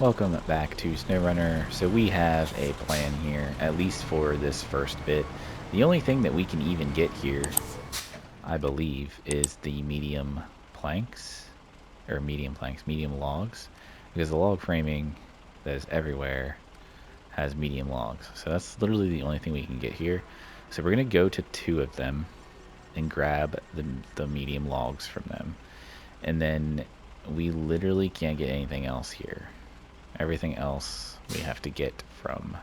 Welcome back to SnowRunner. So we have a plan here, at least for this first bit. The only thing that we can even get here, I believe, is the medium planks, or medium logs, because the log framing that is everywhere has medium logs. So that's literally the only thing we can get here. So we're going to go to 2 of them and grab the medium logs from them. And then we literally can't get anything else here. Everything else we have to get from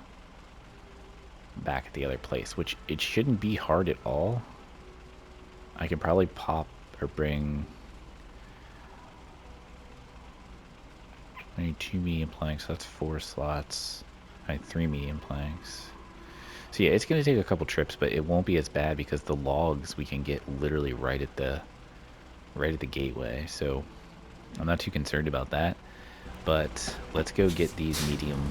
back at the other place, which it shouldn't be hard at all. I can probably pop or bring... I need 2 medium planks, so that's 4 slots. I need 3 medium planks. So yeah, it's going to take a couple trips, but it won't be as bad because the logs we can get literally right at the gateway. So I'm not too concerned about that. But let's go get these medium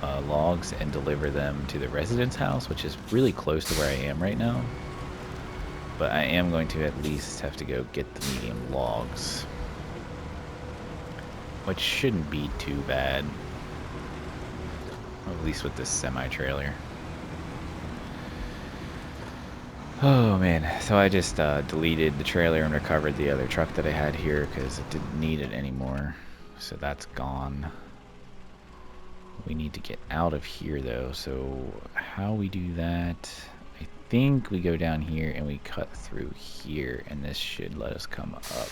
logs and deliver them to the residence house, which is really close to where I am right now. But I am going to at least have to go get the medium logs, which shouldn't be too bad, at least with this semi-trailer. Oh man, so I just deleted the trailer and recovered the other truck that I had here because it didn't need it anymore. So that's gone. We need to get out of here though, so how we do that, I think we go down here and we cut through here, and this should let us come up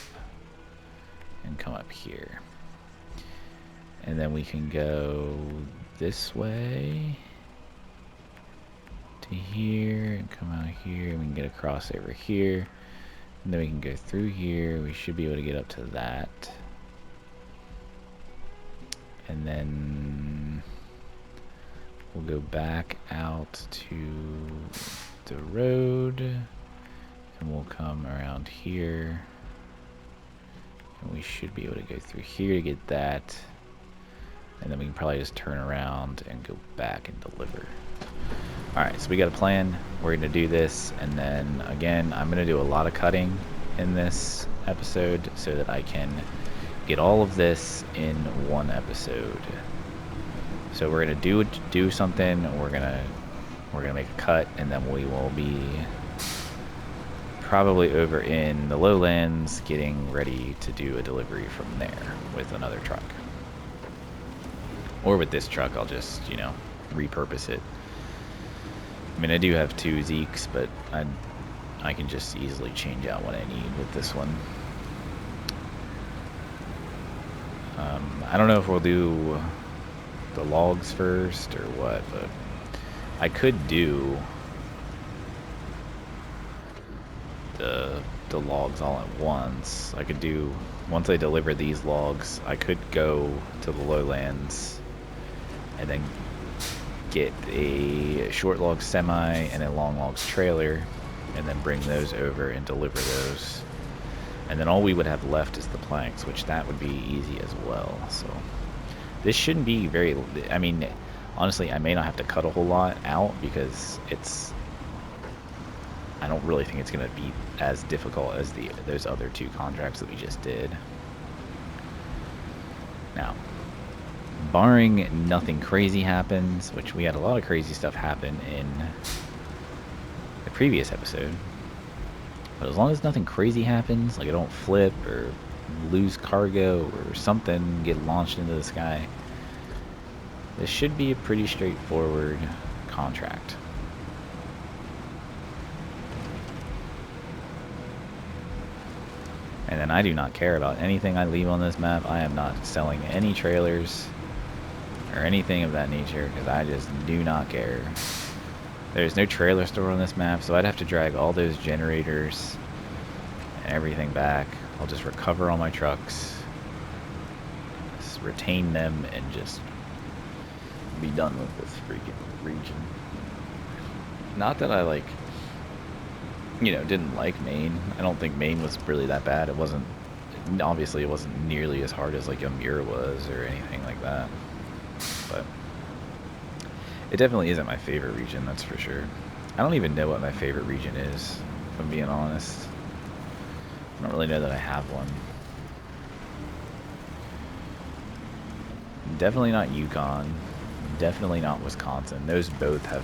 and come up here. And then we can go this way to here and come out here, and we can get across over here, and then we can go through here. We should be able to get up to that. And then we'll go back out to the road, and we'll come around here, and we should be able to go through here to get that, and then we can probably just turn around and go back and deliver. Alright, so we got a plan. We're going to do this, and then again, I'm going to do a lot of cutting in this episode so that I can get all of this in one episode. So we're gonna do something. We're gonna make a cut, and then we will be probably over in the lowlands getting ready to do a delivery from there with another truck, or with this truck. I'll just, you know, repurpose it. I mean, I do have 2 Zeeks, but I can just easily change out what I need with this one. I don't know if we'll do the logs first or what, but I could do the logs all at once. I could do, once I deliver these logs, I could go to the lowlands and then get a short log semi and a long logs trailer, and then bring those over and deliver those. And then all we would have left is the planks, which that would be easy as well. So this shouldn't be very, I mean, honestly, I may not have to cut a whole lot out because I don't really think it's going to be as difficult as those other 2 contracts that we just did. Now, barring nothing crazy happens, which we had a lot of crazy stuff happen in the previous episode. But as long as nothing crazy happens, like I don't flip or lose cargo or something get launched into the sky, this should be a pretty straightforward contract. And then I do not care about anything I leave on this map. I am not selling any trailers or anything of that nature because I just do not care. There's no trailer store on this map, so I'd have to drag all those generators and everything back. I'll just recover all my trucks, just retain them, and just be done with this freaking region. Not that I, like, you know, didn't like Maine. I don't think Maine was really that bad. It wasn't, obviously it wasn't nearly as hard as like Amur was or anything like that. But it definitely isn't my favorite region, that's for sure. I don't even know what my favorite region is, if I'm being honest. I don't really know that I have one. Definitely not Yukon. Definitely not Wisconsin. Those both have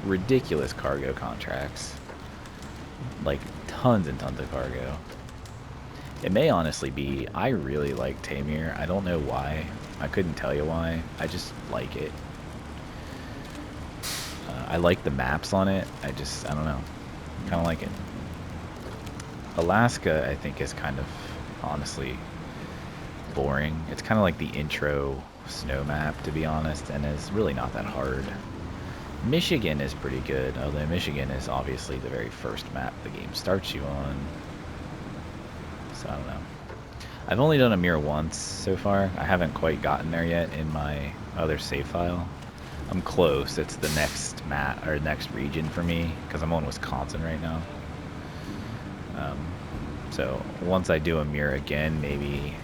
ridiculous cargo contracts. Like, tons and tons of cargo. It may honestly be, I really like Tamir. I don't know why. I couldn't tell you why. I just like it. I like the maps on it. I don't know. Kind of like it. Alaska, I think, is kind of, honestly, boring. It's kind of like the intro snow map, to be honest, and it's really not that hard. Michigan is pretty good, although Michigan is obviously the very first map the game starts you on. So I don't know. I've only done Amir once so far. I haven't quite gotten there yet in my other save file. I'm close. It's the next map or next region for me because I'm on Wisconsin right now. So once I do Amir again, maybe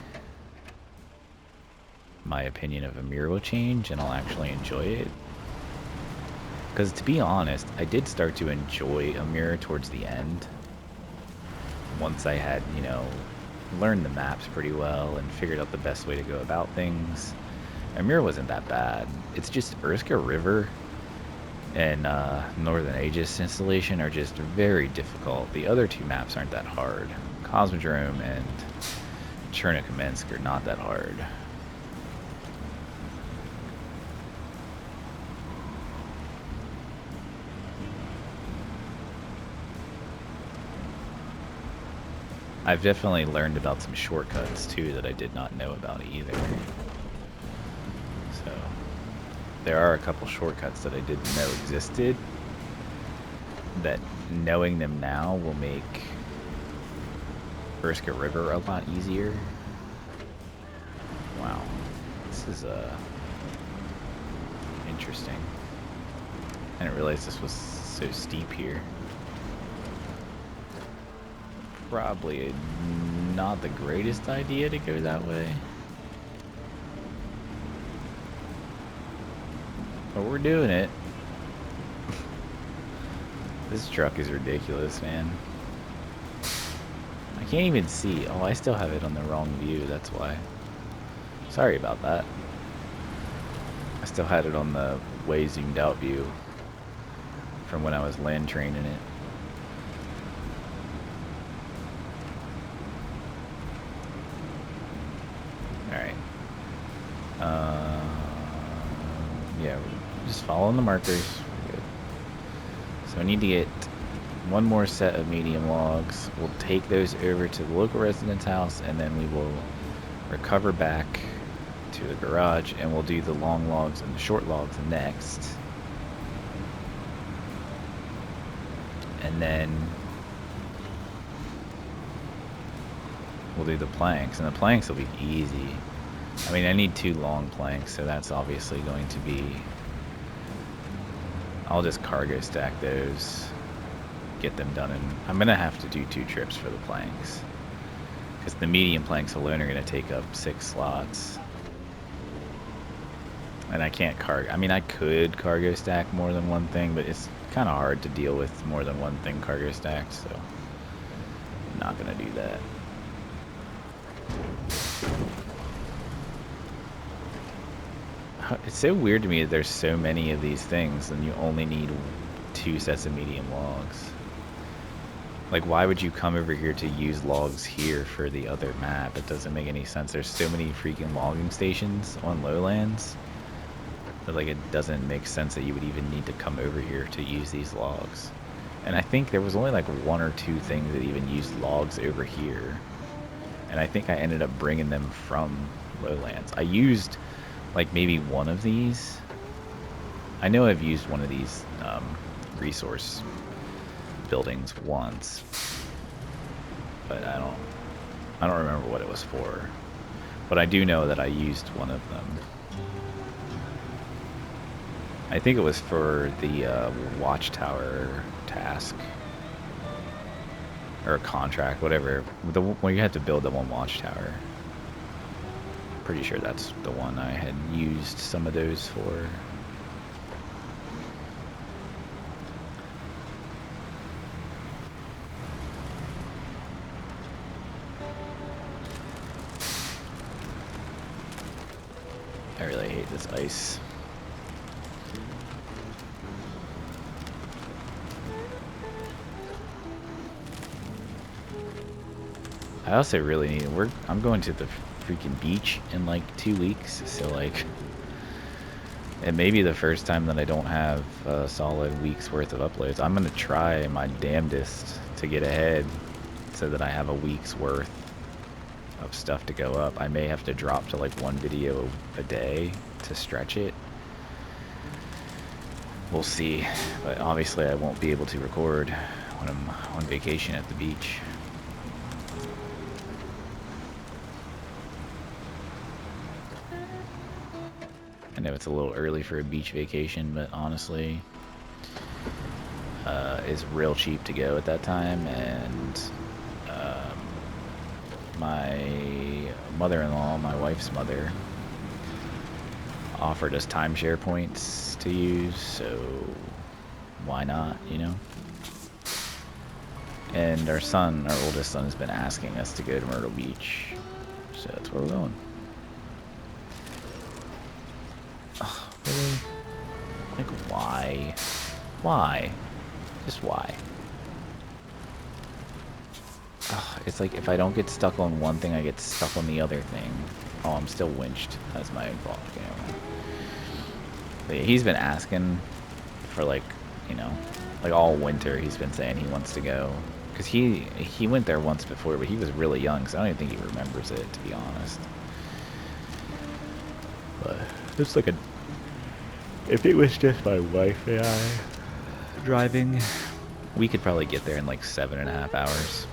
my opinion of Amir will change and I'll actually enjoy it. Because to be honest, I did start to enjoy Amir towards the end. Once I had, you know, learned the maps pretty well and figured out the best way to go about things. Amir wasn't that bad. It's just Urska River and Northern Aegis installation are just very difficult. The other two maps aren't that hard. Cosmodrome and Chernobyl are not that hard. I've definitely learned about some shortcuts too that I did not know about either. So there are a couple shortcuts that I didn't know existed that knowing them now will make Urska River a lot easier. Wow, this is interesting. I didn't realize this was so steep here. Probably not the greatest idea to go that way. But we're doing it. This truck is ridiculous, man. I can't even see. Oh, I still have it on the wrong view, that's why. Sorry about that. I still had it on the way zoomed out view from when I was land training it. Alright. Yeah, just following the markers. We're good. So I need to get one more set of medium logs. We'll take those over to the local resident's house, and then we will recover back to the garage, and we'll do the long logs and the short logs next. And then we'll do the planks, and the planks will be easy. I mean, I need 2 long planks, so that's obviously going to be... I'll just cargo stack those, get them done, and I'm going to have to do 2 trips for the planks. Because the medium planks alone are going to take up 6 slots. And I can't cargo... I mean, I could cargo stack more than one thing, but it's kind of hard to deal with more than one thing cargo stacked, so I'm not going to do that. It's so weird to me that there's so many of these things and you only need 2 sets of medium logs. Like, why would you come over here to use logs here for the other map? It doesn't make any sense. There's so many freaking logging stations on lowlands that, like, it doesn't make sense that you would even need to come over here to use these logs. And I think there was only like 1 or 2 things that even used logs over here. And I think I ended up bringing them from lowlands. I used like maybe one of these. I know I've used one of these resource buildings once, but I don't remember what it was for. But I do know that I used one of them. I think it was for the watchtower task or contract, whatever. When you had to build the one watchtower. Pretty sure that's the one I had used some of those for. I really hate this ice. I also really need to work. I'm going to the freaking beach in like 2 weeks, so like, it may be the first time that I don't have a solid week's worth of uploads. I'm gonna try my damnedest to get ahead so that I have a week's worth of stuff to go up. I may have to drop to like 1 video a day to stretch it. We'll see, but obviously I won't be able to record when I'm on vacation at the beach. I know it's a little early for a beach vacation, but honestly, it's real cheap to go at that time, and my mother-in-law, my wife's mother, offered us timeshare points to use, so why not, you know? And our son, our oldest son, has been asking us to go to Myrtle Beach, so that's where we're going. Ugh, really? Like, why? Why? Just why? Ugh, it's like if I don't get stuck on one thing, I get stuck on the other thing. Oh, I'm still winched. That's my own fault. Okay. But yeah, he's been asking for like, you know, like all winter. He's been saying he wants to go because he went there once before, but he was really young, so I don't even think he remembers it, to be honest. But it's like a. If it was just my wife and I driving, we could probably get there in like 7.5 hours.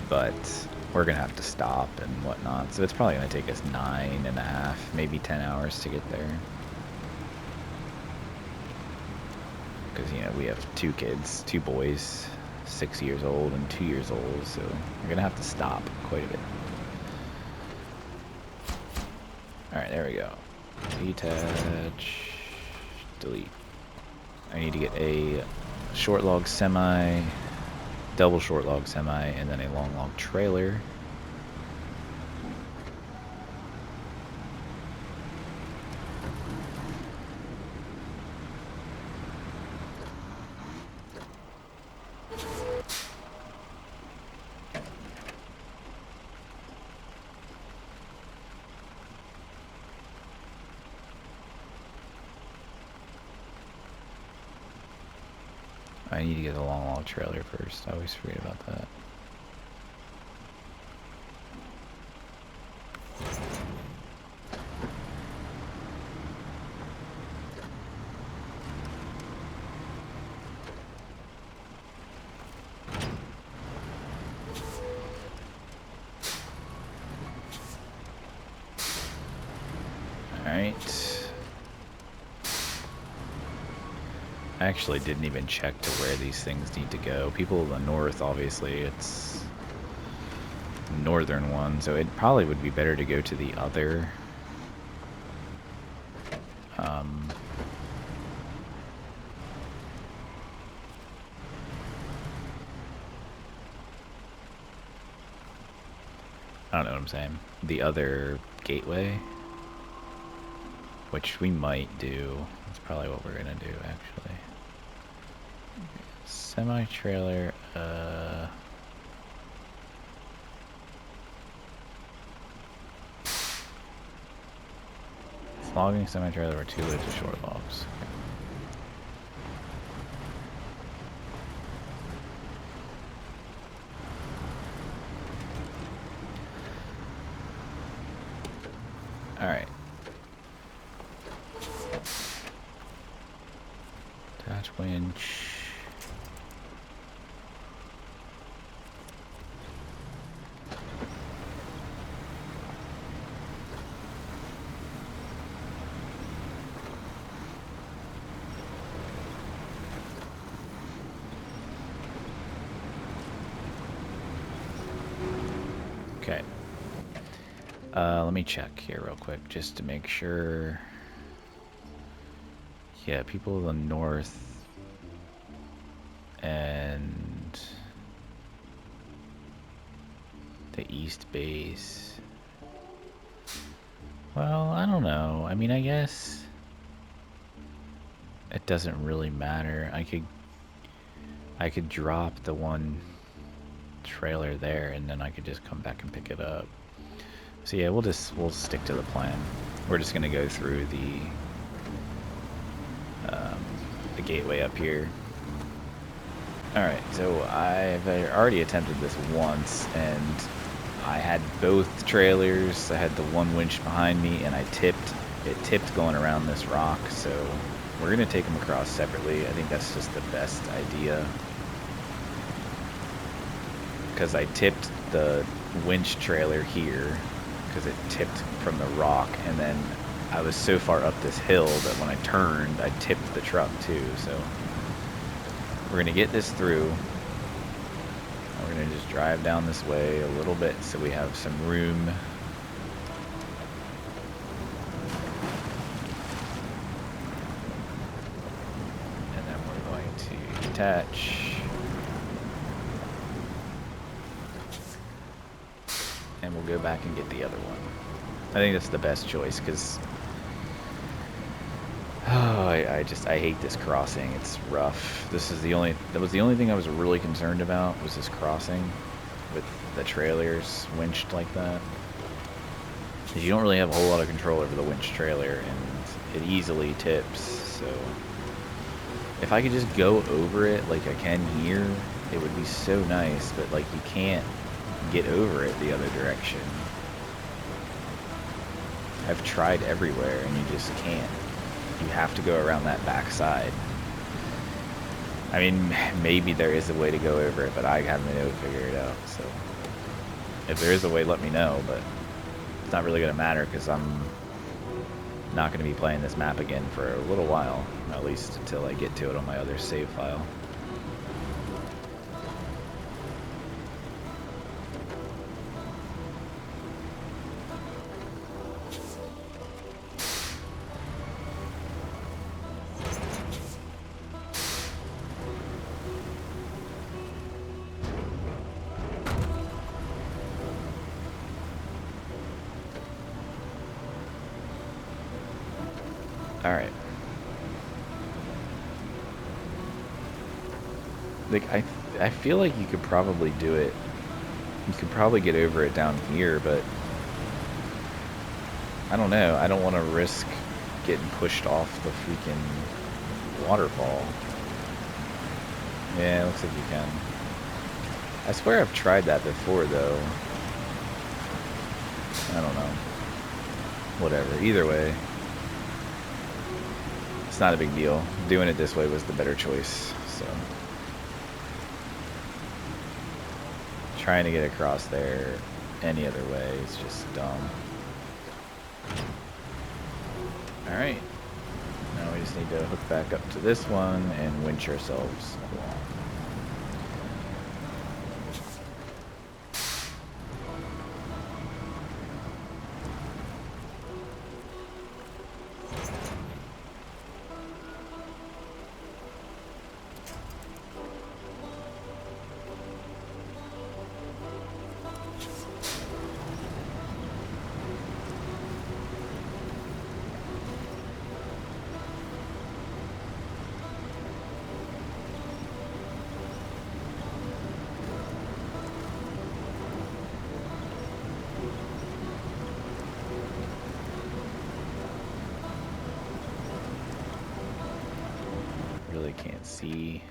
But we're gonna have to stop and whatnot, so it's probably gonna take us 9.5, maybe 10 hours to get there. Because, you know, we have 2 kids, 2 boys, 6 years old and 2 years old, so we're gonna have to stop quite a bit. Alright, there we go. Detach, delete. I need to get a short log semi, double short log semi, and then a long log trailer. I need to get a long log trailer first. I always forget about that. Alright. I actually didn't even check to where these things need to go. People in the north, obviously, it's northern one, so it probably would be better to go to the other. I don't know what I'm saying. The other gateway, which we might do. That's probably what we're gonna do, actually. Semi-trailer, logging semi-trailer or 2 loads of short logs. Alright. Attach winch. Okay. Let me check here real quick just to make sure. Yeah, people in the north and the east base. Well, I don't know. I mean, I guess it doesn't really matter. I could drop the one trailer there, and then I could just come back and pick it up. So yeah, we'll stick to the plan. We're just gonna go through the gateway up here. All right, so I've already attempted this once, and I had both trailers. I had the one winch behind me, and it tipped going around this rock. So we're gonna take them across separately. I think that's just the best idea, because I tipped the winch trailer here because it tipped from the rock, and then I was so far up this hill that when I turned, I tipped the truck too. So we're gonna get this through. We're gonna just drive down this way a little bit so we have some room. And then we're going to detach. And we'll go back and get the other one. I think that's the best choice, because I hate this crossing. It's rough. That was the only thing I was really concerned about, was this crossing with the trailers winched like that. Because you don't really have a whole lot of control over the winch trailer, and it easily tips. So if I could just go over it like I can here, it would be so nice. But like, you can't get over it the other direction. I've tried everywhere, and you just can't. You have to go around that back side. I mean, maybe there is a way to go over it, but I haven't been able to figure it out. So if there is a way, let me know, but it's not really going to matter, because I'm not going to be playing this map again for a little while, at least until I get to it on my other save file. Alright. Like, I feel like you could probably do it. You could probably get over it down here, but I don't know. I don't want to risk getting pushed off the freaking waterfall. Yeah, it looks like you can. I swear I've tried that before, though. I don't know. Whatever. Either way, it's not a big deal. Doing it this way was the better choice, so. Trying to get across there any other way is just dumb. Alright. Now we just need to hook back up to this one and winch ourselves along. Really can't see.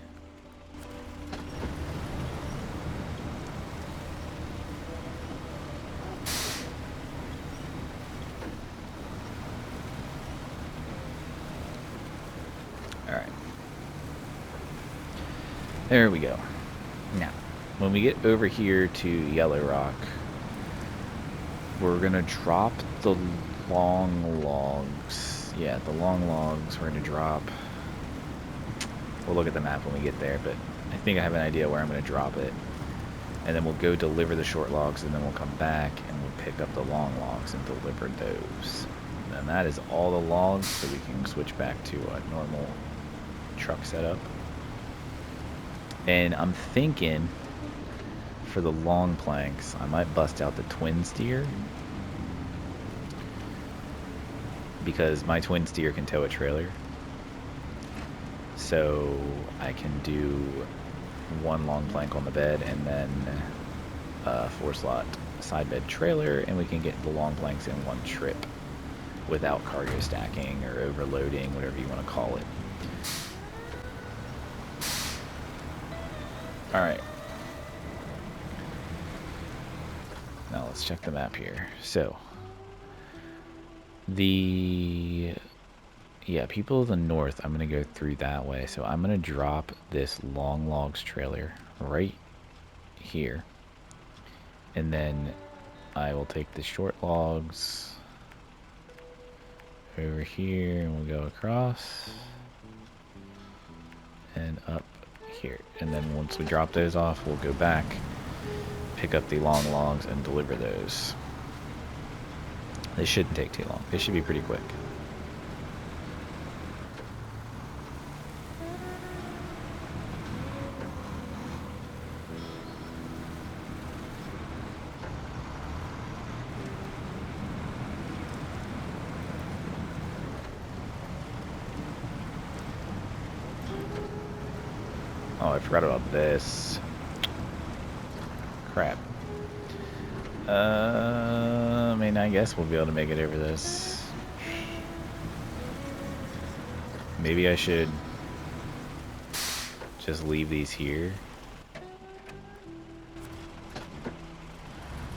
Alright. There we go. Now, when we get over here to Yellow Rock, we're gonna drop the long logs. Yeah, the long logs we're gonna drop. We'll look at the map when we get there, but I think I have an idea where I'm going to drop it. And then we'll go deliver the short logs, and then we'll come back and we'll pick up the long logs and deliver those. And that is all the logs, so we can switch back to a normal truck setup. And I'm thinking, for the long planks, I might bust out the twin steer. because my twin steer can tow a trailer. So I can do one long plank on the bed and then a 4-slot side bed trailer, and we can get the long planks in one trip without cargo stacking or overloading, whatever you want to call it. Alright. Now let's check the map here. So, yeah, people of the north, I'm going to go through that way. So I'm going to drop this long logs trailer right here. And then I will take the short logs over here, and we'll go across and up here. And then once we drop those off, we'll go back, pick up the long logs, and deliver those. This shouldn't take too long. This should be pretty quick. Oh, I forgot about this. Crap. I mean, I guess we'll be able to make it over this. Maybe I should just leave these here.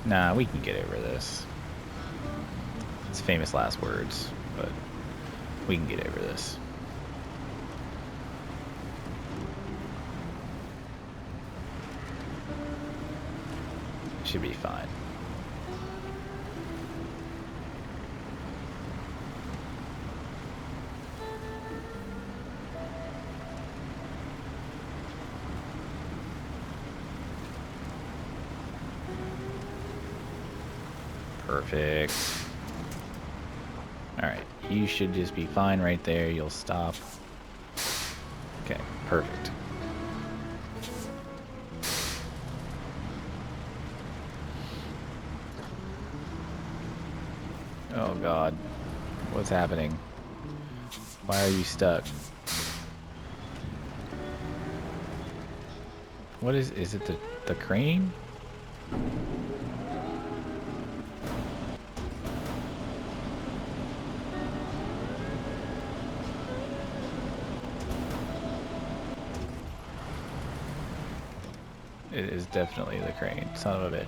Nah, we can get over this. It's famous last words, but we can get over this. Should be fine. Perfect. Alright, you should just be fine right there. You'll stop. Okay, perfect. Oh God, what's happening? Why are you stuck? What is it the crane? It is definitely the crane, son of a bitch.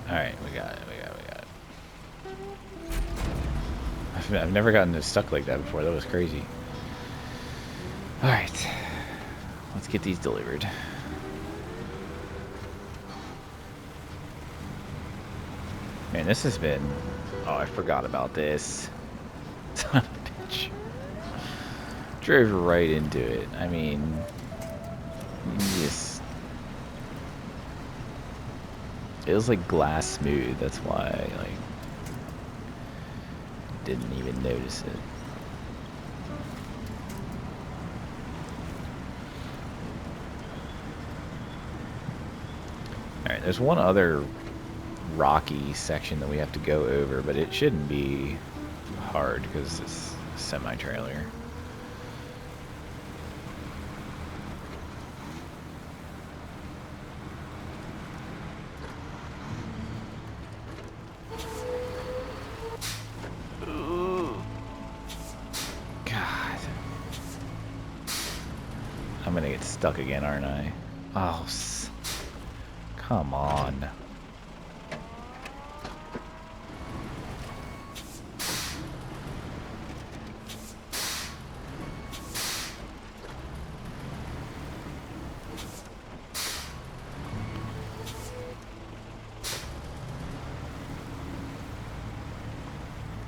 Alright, we got it. I've never gotten stuck like that before. That was crazy. Alright. Let's get these delivered. Man, this has been... Oh, I forgot about this. Son of a bitch. Drove right into it. I mean... Just... It was like glass smooth. That's why I, like... didn't even notice it. Alright, there's one other rocky section that we have to go over, but it shouldn't be hard because it's a semi-trailer. Ooh. God. I'm gonna get stuck again, aren't I? Oh, come on.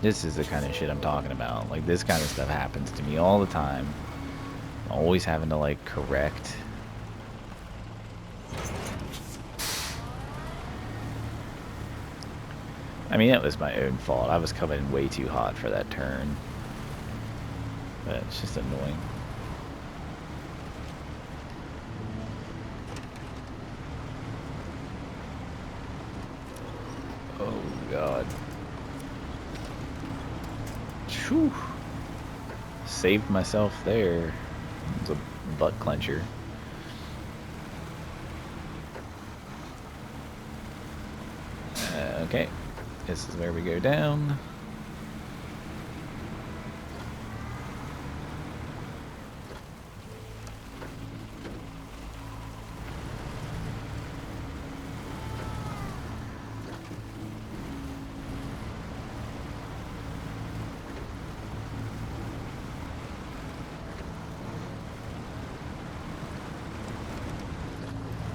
This is the kind of shit I'm talking about. Like, this kind of stuff happens to me all the time. I'm always having to, like, correct. I mean, it was my own fault. I was coming way too hot for that turn. But it's just annoying. Oh, God. Whew. Saved myself there. It was a butt clencher. Okay. This is where we go down.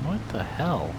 What the hell?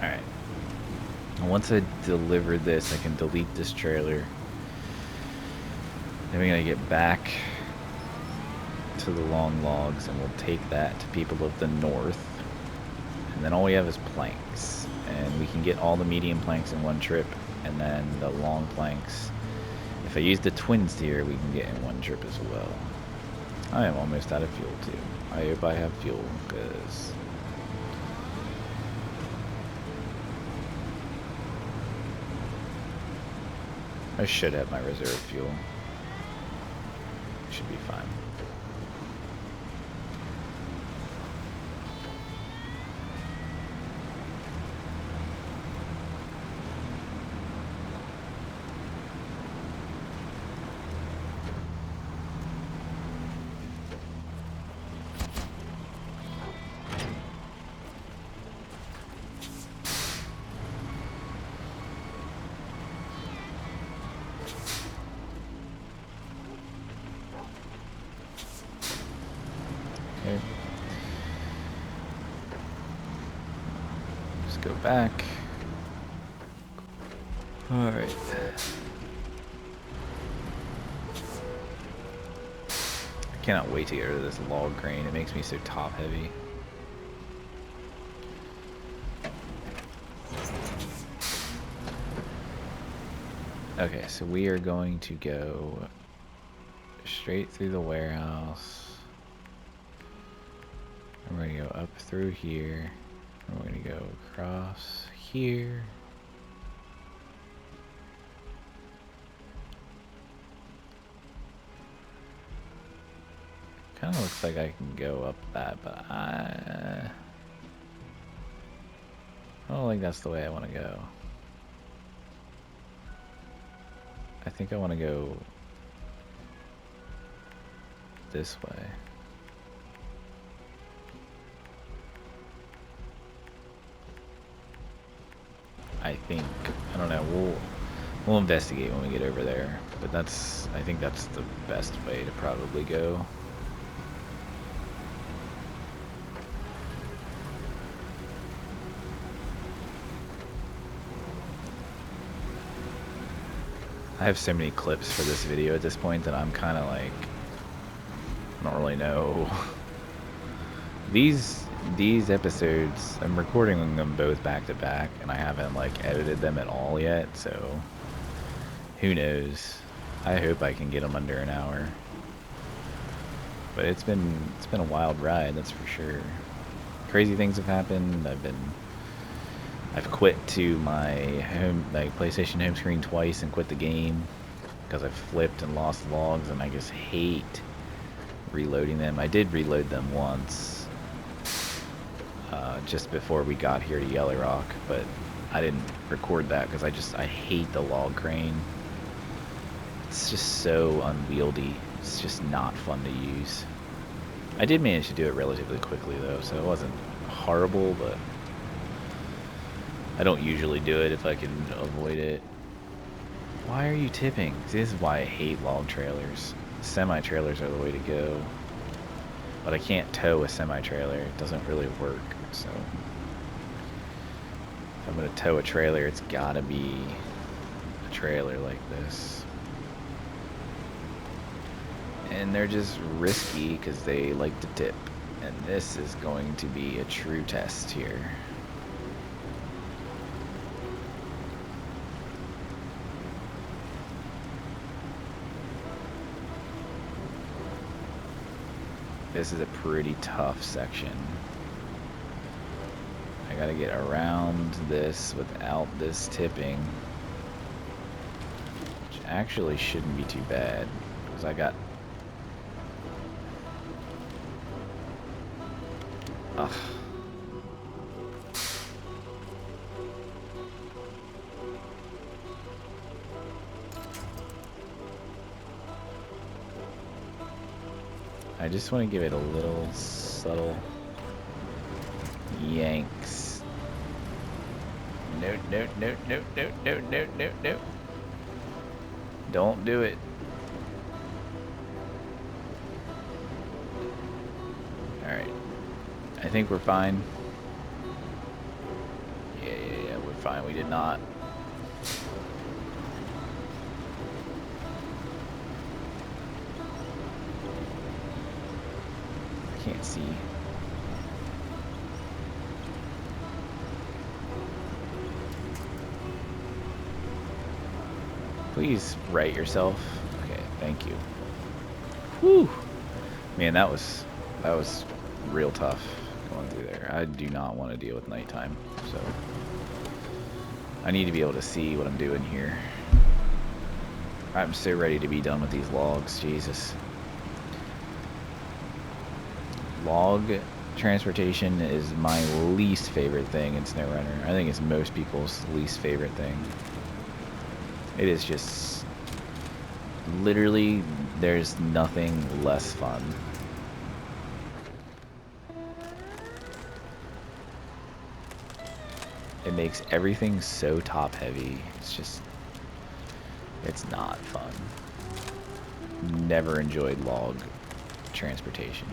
Alright. Once I deliver this, I can delete this trailer. Then we're going to get back to the long logs, and we'll take that to people of the north. And then all we have is planks. And we can get all the medium planks in one trip, and then the long planks. If I use the twin steer, we can get in one trip as well. I am almost out of fuel too. I hope I have fuel, because I should have my reserve fuel. Should be fine. Okay. Just go back. All right. I cannot wait to get rid of this log crane. It makes me so top heavy. Okay, so we are going to go straight through the warehouse. And we're going to go up through here. And we're going to go across here. Kind of looks like I can go up that, but I don't think that's the way I want to go. I think I want to go this way. I think, I don't know, we'll investigate when we get over there, but I think that's the best way to probably go. I have so many clips for this video at this point that I'm kind of like, I don't really know. These episodes, I'm recording them both back to back, and I haven't like edited them at all yet, so who knows. I hope I can get them under an hour. But it's been a wild ride, that's for sure. Crazy things have happened. I've quit to my PlayStation home screen twice and quit the game because I flipped and lost logs, and I just hate reloading them. I did reload them once, just before we got here to Yellow Rock, but I didn't record that because I hate the log crane. It's just so unwieldy. It's just not fun to use. I did manage to do it relatively quickly though, so it wasn't horrible, but I don't usually do it if I can avoid it. Why are you tipping? See, this is why I hate log trailers. Semi-trailers are the way to go. But I can't tow a semi-trailer. It doesn't really work, so if I'm gonna tow a trailer, it's gotta be a trailer like this. And they're just risky because they like to tip. And this is going to be a true test here. This is a pretty tough section. I gotta get around this without this tipping, which actually shouldn't be too bad because I got... Ugh. I just want to give it a little subtle yanks. No, no, no, no, no, no, no, no, no. Don't do it. Alright. I think we're fine. Yeah, we're fine. We did not. Can't see. Please right yourself. Okay, thank you. Whew. Man, that was real tough going through there. I do not want to deal with nighttime, so I need to be able to see what I'm doing here. I'm so ready to be done with these logs, Jesus. Log transportation is my least favorite thing in SnowRunner. I think it's most people's least favorite thing. It is just literally there's nothing less fun. It makes everything so top heavy. It's not fun. Never enjoyed log transportation.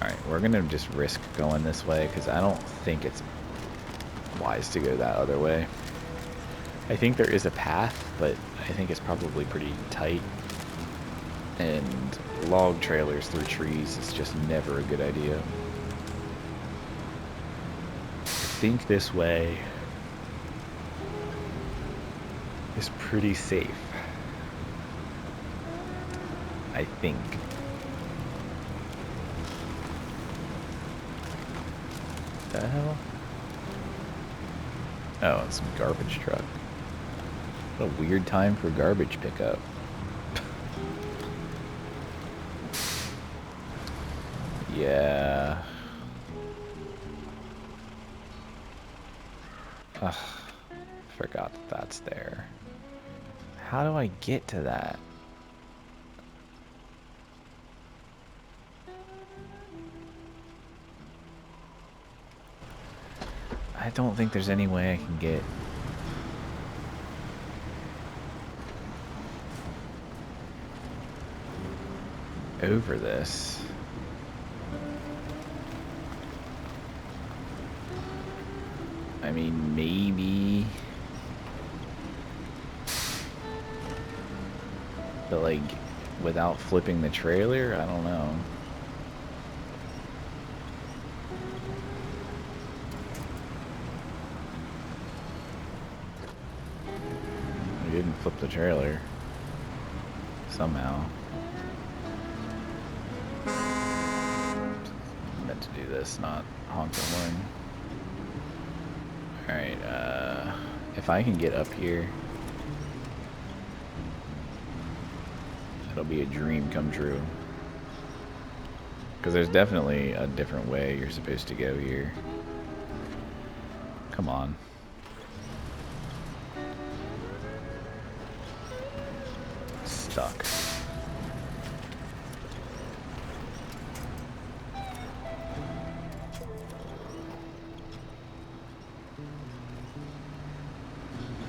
Alright, we're gonna just risk going this way because I don't think it's wise to go that other way. I think there is a path, but I think it's probably pretty tight. And log trailers through trees is just never a good idea. I think this way is pretty safe. I think. What the hell? Oh, it's some garbage truck. What a weird time for garbage pickup. Yeah. Ugh. Forgot that that's there. How do I get to that? I don't think there's any way I can get over this. I mean, maybe, but like without flipping the trailer, I don't know. We didn't flip the trailer somehow. Meant to do this, not honk the horn. Alright, if I can get up here. It'll be a dream come true. Because there's definitely a different way you're supposed to go here. Come on. Stuck.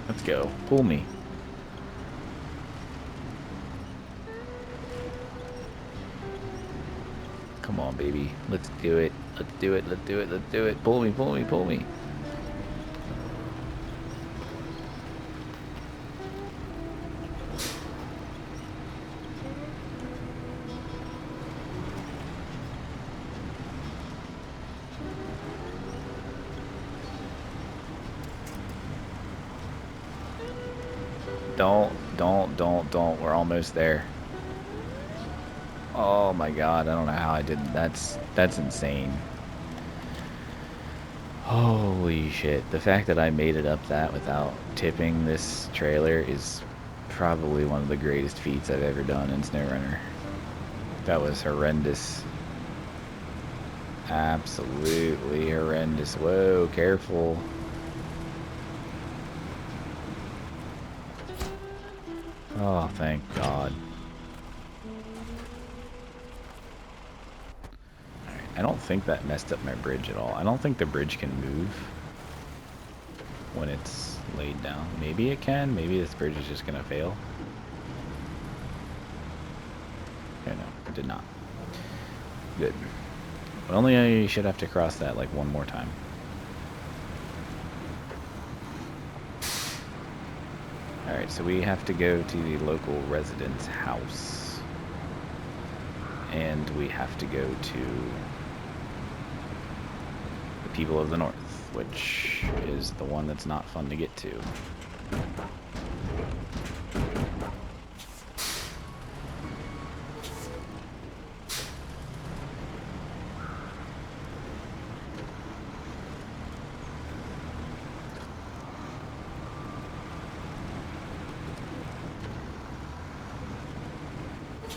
Let's go. Pull me. Come on, baby. Let's do it. Let's do it. Let's do it. Let's do it. Pull me, pull me, pull me. Don't. We're almost there. Oh my god, I don't know how I did that. That's insane. Holy shit. The fact that I made it up that without tipping this trailer is probably one of the greatest feats I've ever done in SnowRunner. That was horrendous. Absolutely horrendous. Whoa, careful. Oh, thank God. Alright, I don't think that messed up my bridge at all. I don't think the bridge can move when it's laid down. Maybe it can. Maybe this bridge is just gonna fail. Okay, no, it did not. Good. But only I should have to cross that like one more time. Alright, so we have to go to the local resident's house. And we have to go to the people of the north, which is the one that's not fun to get to.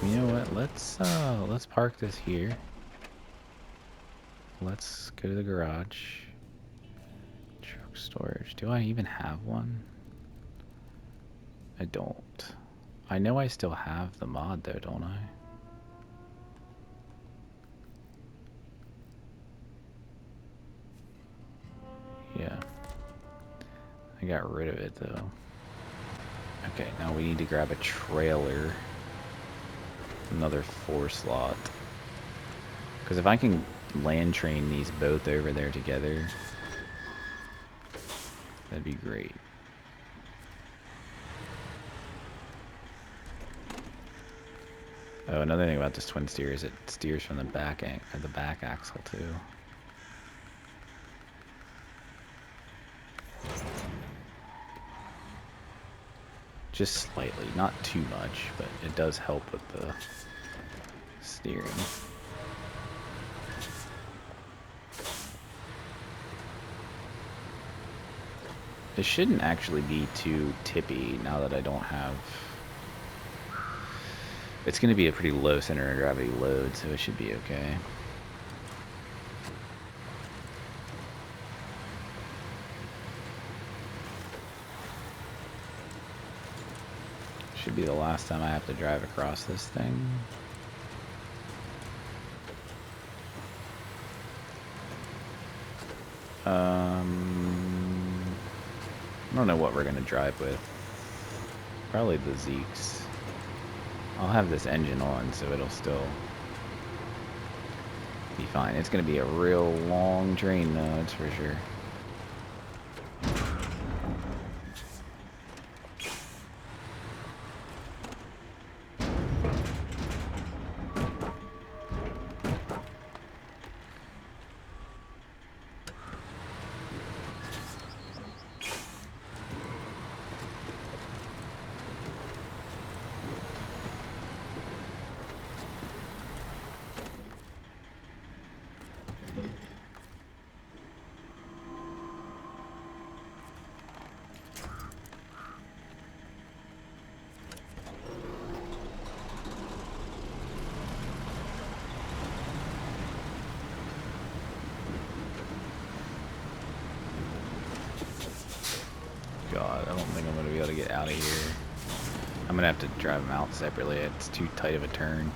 You know what? Let's park this here. Let's go to the garage. Truck storage. Do I even have one? I don't. I know I still have the mod though, don't I? Yeah. I got rid of it though. Okay, now we need to grab a trailer. Another 4 slot. Because if I can land train these both over there together, that'd be great. Oh, another thing about this twin steer is it steers from the back axle too. Just slightly, not too much, but it does help with the steering. This shouldn't actually be too tippy now that I don't have... It's going to be a pretty low center of gravity load, so it should be okay. Should be the last time I have to drive across this thing. I don't know what we're gonna drive with. Probably the Zeeks. I'll have this engine on, so it'll still be fine. It's gonna be a real long train though, that's for sure. out of here. I'm gonna have to drive them out separately. It's too tight of a turn.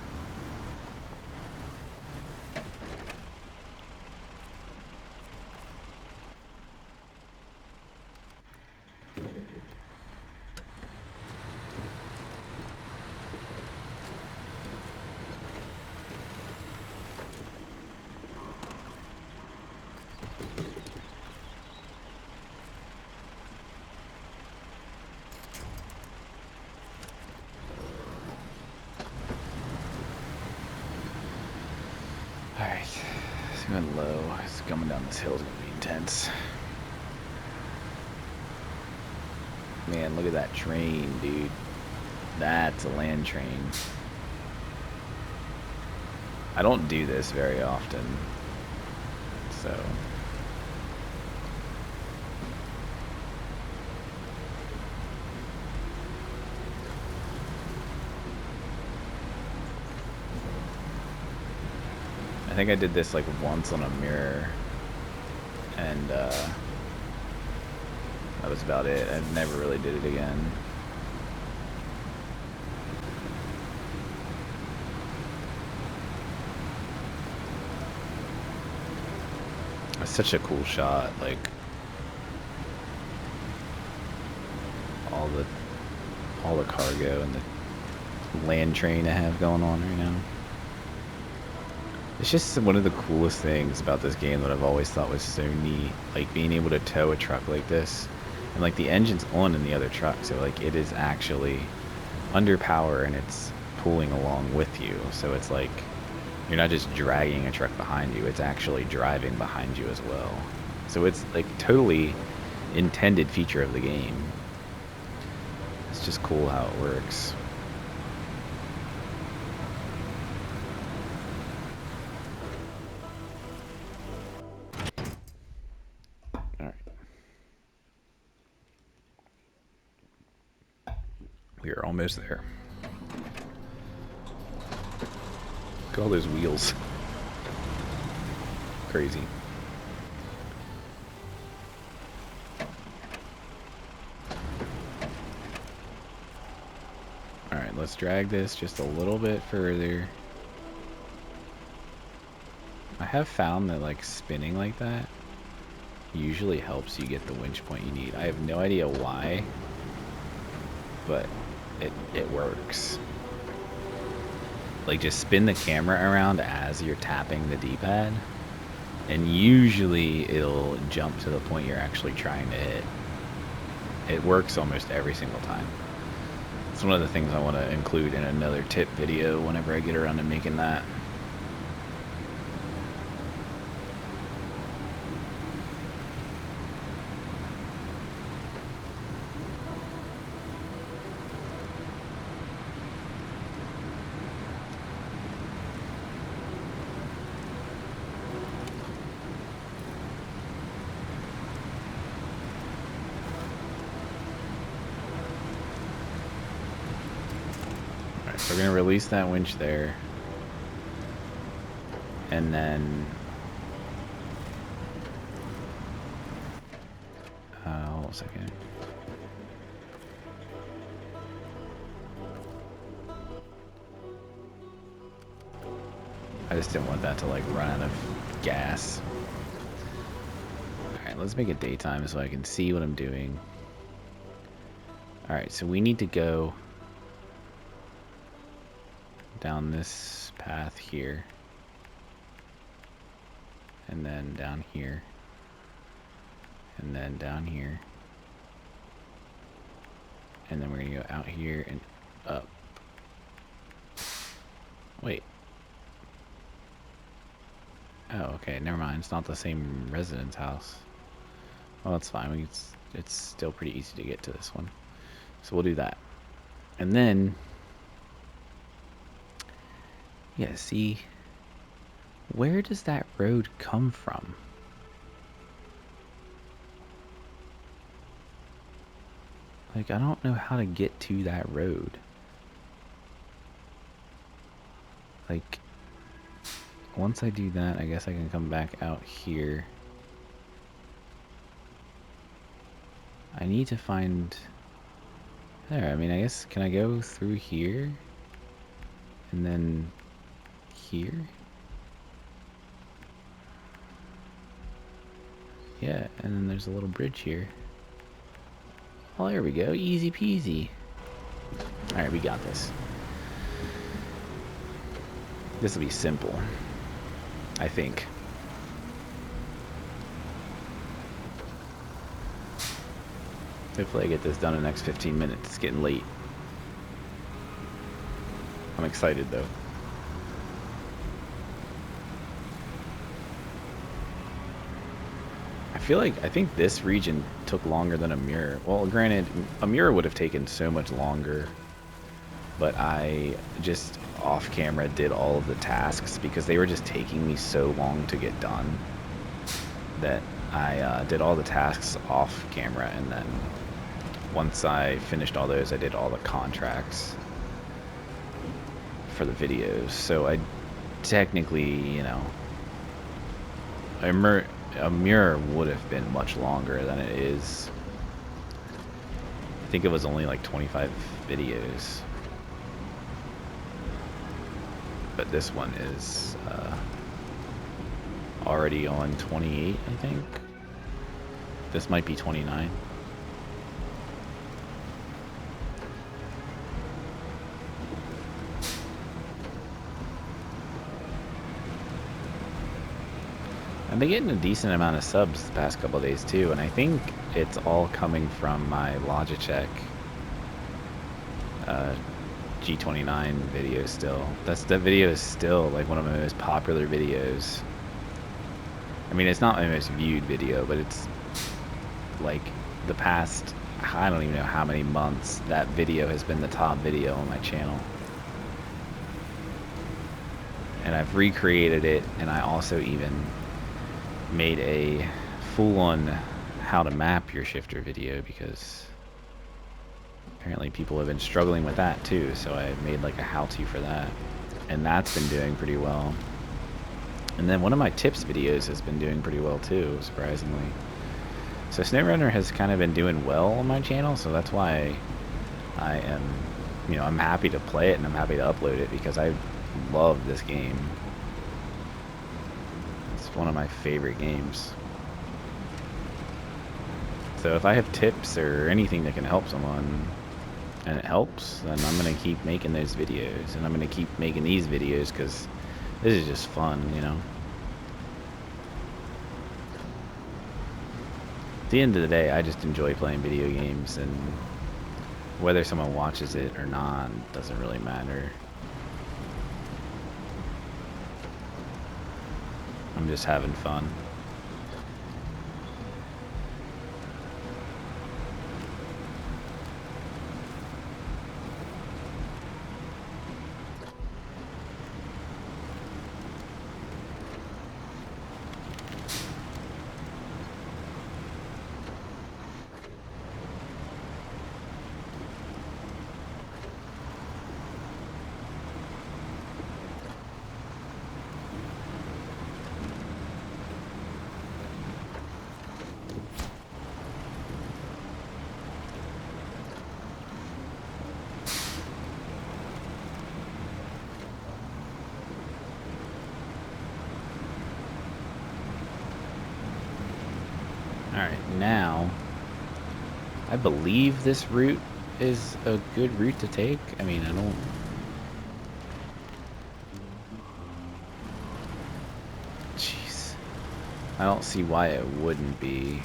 Alright, it's going low. It's coming down this hill is going to be intense. Man, look at that train, dude. That's a land train. I don't do this very often, so... I think I did this like once on a mirror, and that was about it. I never really did it again. It's such a cool shot, like all the cargo and the land train I have going on right now. It's just one of the coolest things about this game that I've always thought was so neat, like being able to tow a truck like this, and like the engine's on in the other truck, so like it is actually under power and it's pulling along with you, so it's like you're not just dragging a truck behind you, it's actually driving behind you as well. So it's like totally intended feature of the game. It's just cool how it works. We are almost there. Look at all those wheels. Crazy. Alright, let's drag this just a little bit further. I have found that like spinning like that usually helps you get the winch point you need. I have no idea why, but it works. Like just spin the camera around as you're tapping the D-pad, and usually it'll jump to the point you're actually trying to hit. It works almost every single time. It's one of the things I want to include in another tip video whenever I get around to making that. We're going to release that winch there, and then hold on a second. I just didn't want that to like run out of gas. Alright, let's make it daytime so I can see what I'm doing. Alright, so we need to go down this path here, and then down here, and then down here, and then we're gonna go out here and up. Wait. Oh, okay, never mind. It's not the same residence house. Well, that's fine. It's still pretty easy to get to this one. So we'll do that. And then yeah, see, where does that road come from? Like, I don't know how to get to that road. Like, once I do that, I guess I can come back out here. I need to find There, I mean, I guess, can I go through here? And then here? Yeah, and then there's a little bridge here. Oh, there we go. Easy peasy. Alright, we got this. This will be simple. I think. Hopefully I get this done in the next 15 minutes. It's getting late. I'm excited though. I think this region took longer than Amur. Well, granted, Amur would have taken so much longer, but I just off camera did all of the tasks because they were just taking me so long to get done that I did all the tasks off camera, and then once I finished all those, I did all the contracts for the videos. So I technically, you know, a mirror would have been much longer than it is. I think it was only like 25 videos. But this one is already on 28, I think. This might be 29. I've been getting a decent amount of subs the past couple of days too, and I think it's all coming from my Logitech G29 video still. That video is still like one of my most popular videos. I mean, it's not my most viewed video, but it's like the past, I don't even know how many months, that video has been the top video on my channel. And I've recreated it, and I also even made a full-on how to map your shifter video because apparently people have been struggling with that too, so I made like a how-to for that, and that's been doing pretty well. And then one of my tips videos has been doing pretty well too, surprisingly. So SnowRunner has kind of been doing well on my channel, so that's why I am, you know, I'm happy to play it and I'm happy to upload it because I love this game. It's one of my favorite games. So if I have tips or anything that can help someone, and it helps, then I'm going to keep making those videos, and I'm going to keep making these videos because this is just fun, you know. At the end of the day, I just enjoy playing video games, and whether someone watches it or not doesn't really matter. I'm just having fun. Alright, now, I believe this route is a good route to take. I mean, I don't... Jeez. I don't see why it wouldn't be.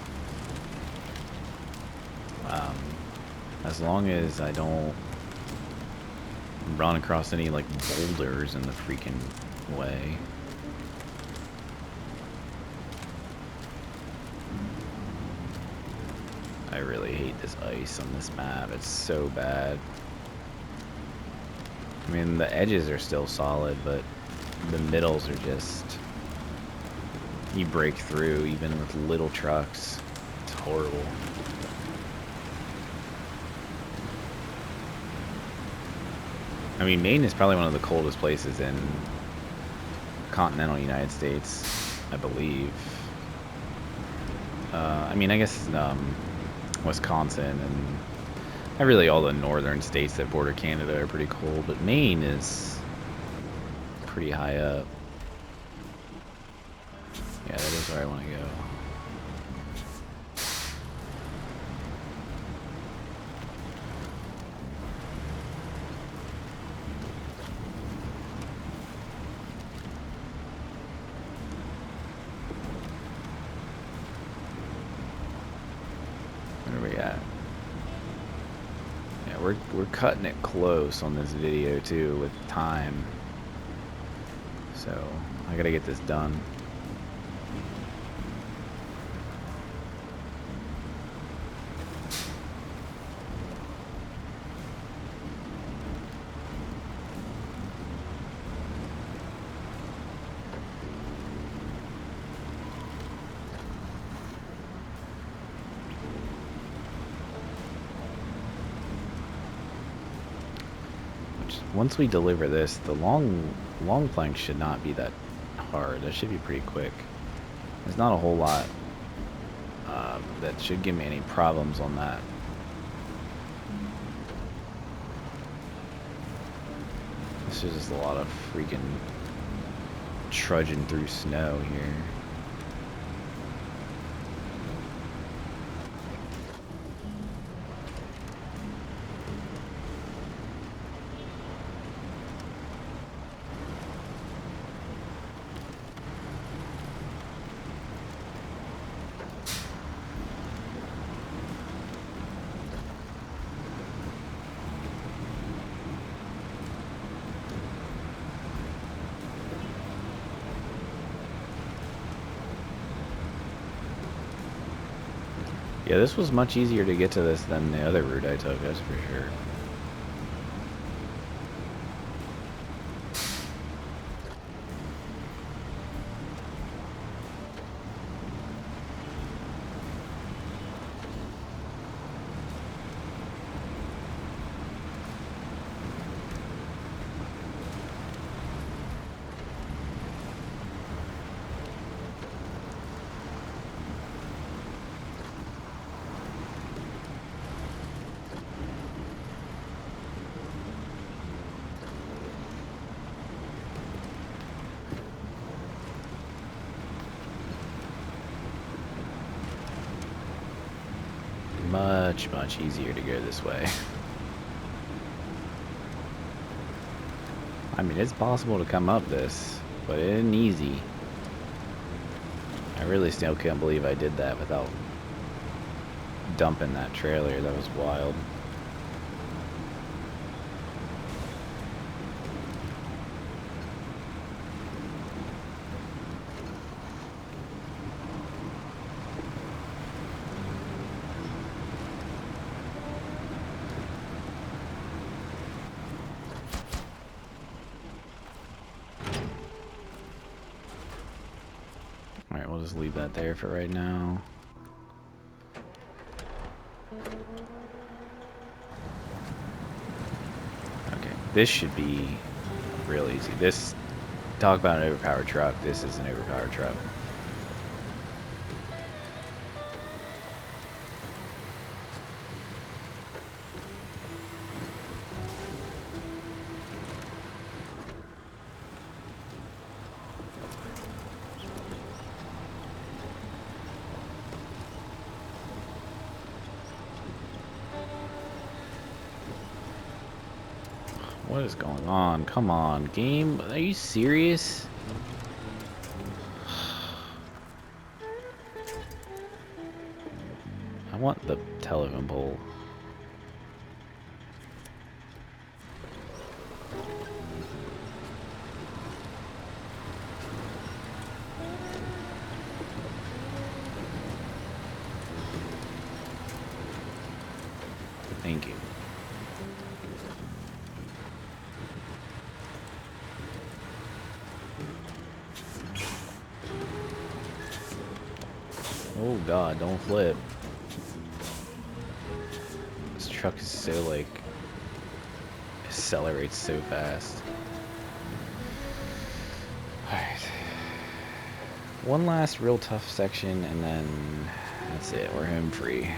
As long as I don't run across any, like, boulders in the freaking way. I really hate this ice on this map. It's so bad. I mean, the edges are still solid, but the middles are just... You break through even with little trucks. It's horrible. I mean, Maine is probably one of the coldest places in continental United States, I believe. I mean, I guess Wisconsin and Really all the northern states that border Canada are pretty cold, but Maine is pretty high up. Yeah, that is where I want to go. Where are we at? Yeah, we're cutting it close on this video too with time. So I gotta get this done. Once we deliver this, the long plank should not be that hard. That should be pretty quick. There's not a whole lot that should give me any problems on that. This is just a lot of freaking trudging through snow here. Yeah, this was much easier to get to this than the other route I took, that's for sure. Much easier to go this way. I mean, it's possible to come up this, but it isn't easy. I really still can't believe I did that without dumping that trailer. That was wild. Alright, we'll just leave that there for right now. Okay, this should be real easy. This, talk about an overpowered truck, this is an overpowered truck. What is going on? Come on, game. Are you serious? I want the telephone pole. Thank you. Oh god, don't flip. This truck is so like accelerates so fast. Alright. One last real tough section and then that's it. We're home free.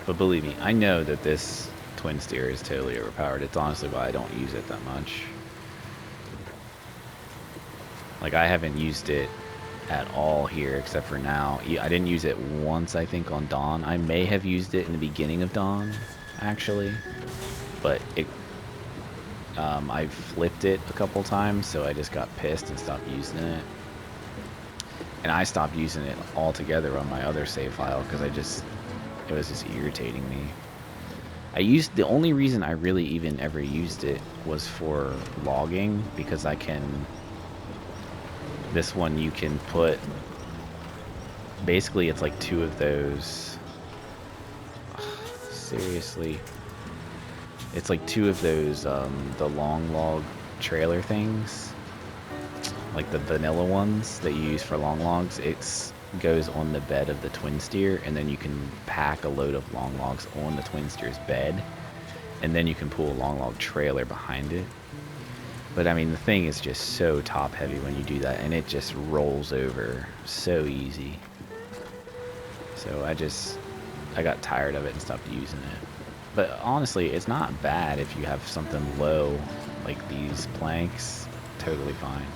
But believe me, I know that this twin steer is totally overpowered. It's honestly why I don't use it that much. Like, I haven't used it at all here except for now. I didn't use it once, I think, on Dawn. I may have used it in the beginning of Dawn, actually. But I flipped it a couple times, so I just got pissed and stopped using it. And I stopped using it altogether on my other save file because it was just irritating me. The only reason I really even ever used it was for logging, because this one you can put, basically it's like two of those, seriously, it's like two of those, the long log trailer things, like the vanilla ones that you use for long logs. It goes on the bed of the twin steer, and then you can pack a load of long logs on the twin steer's bed, and then you can pull a long log trailer behind it. But I mean, the thing is just so top heavy when you do that, and it just rolls over so easy. So I got tired of it and stopped using it. But honestly, it's not bad if you have something low like these planks. Totally fine.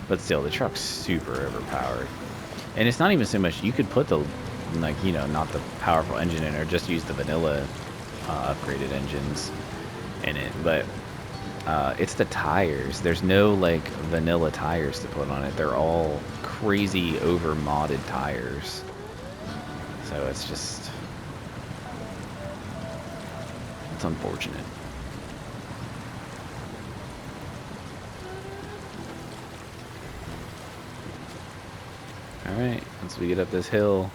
But still, the truck's super overpowered. And it's not even so much, you could put the, like, you know, not the powerful engine in, or just use the vanilla upgraded engines in it. But it's the tires. There's no, like, vanilla tires to put on it. They're all crazy over-modded tires. So it's just, it's unfortunate. Alright, once we get up this hill,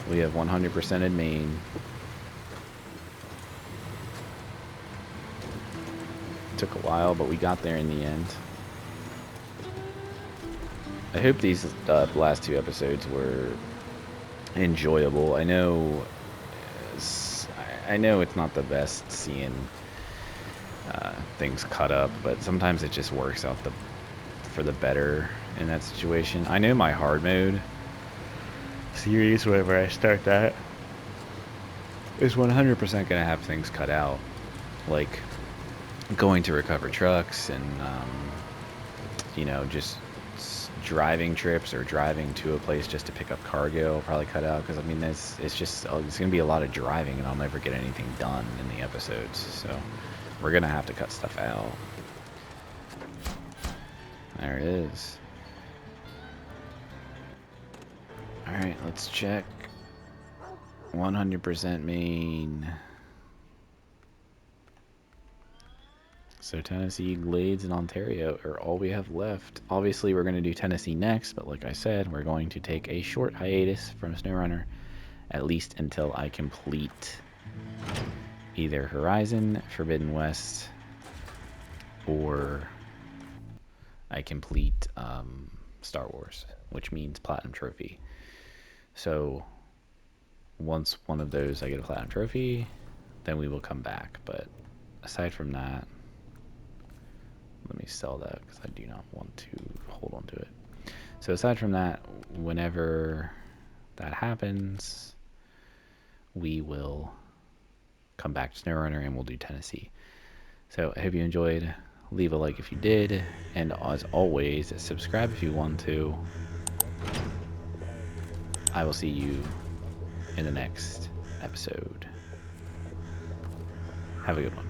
we have 100% in Maine. Took a while, but we got there in the end. I hope these last two episodes were enjoyable. I know it's not the best seeing things cut up, but sometimes it just works out for the better in that situation. I know my hard mode series, whenever I start that, is 100% going to have things cut out, like going to recover trucks and you know, just driving trips or driving to a place just to pick up cargo. I'll probably cut out, because I mean, it's going to be a lot of driving, and I'll never get anything done in the episodes, so we're going to have to cut stuff out. There it is. Alright, let's check. 100% Maine. So Tennessee, Glades, and Ontario are all we have left. Obviously, we're going to do Tennessee next, but like I said, we're going to take a short hiatus from SnowRunner, at least until I complete either Horizon, Forbidden West, or I complete Star Wars, which means Platinum Trophy. So once one of those I get a Platinum Trophy, then we will come back. But aside from that, let me sell that because I do not want to hold on to it. So aside from that, whenever that happens, we will come back to SnowRunner and we'll do Tennessee. So I hope you enjoyed. Leave a like if you did, and as always, subscribe if you want to. I will see you in the next episode. Have a good one.